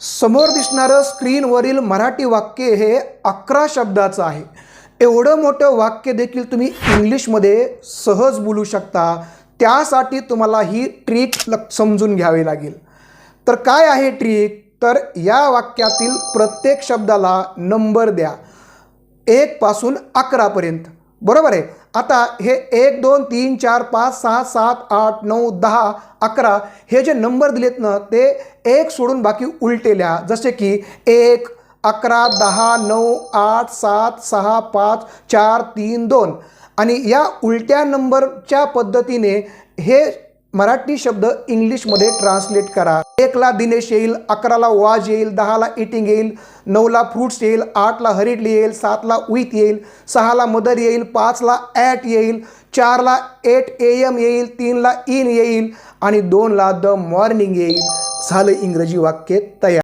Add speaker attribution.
Speaker 1: समोर दिसणारं स्क्रीनवरील मराठी वाक्य हे 11 शब्दाचं आहे. एवढं मोठं वाक्य देखील तुम्ही इंग्लिशमध्ये सहज बोलू शकता. त्यासाठी तुम्हाला ही ट्रिक समजून घ्यावी लागेल. तर काय आहे ट्रिक? तर या वाक्यातील प्रत्येक शब्दाला नंबर द्या 1 पासून 11 पर्यंत. बरोबर आहे. आता हे 1 2 3 4 5 6 7 8 9 10 11 हे जे नंबर दिलेत ना ते एक सोडून बाकी उलटे लिहा. जसे की 1 11 10 9 8 7 6 5 4 3 2 आणि या उलट्या नंबरच्या पद्धतीने हे मराठी शब्द इंग्लिशमध्ये ट्रान्सलेट करा. 1 ला दिनेश येईल, 11 ला वाज येईल, 10 ला ईटिंग येईल, 9 ला फ्रूट्स येईल, 8 ला हरिडली येईल, 7 ला विथ येईल, 6 ला मदर येईल, 5 ला ॲट येईल, 4 ला 8 AM येईल, 3 ला इन येईल आणि 2 ला द मॉर्निंग येईल. झालं इंग्रजी वाक्य तयार.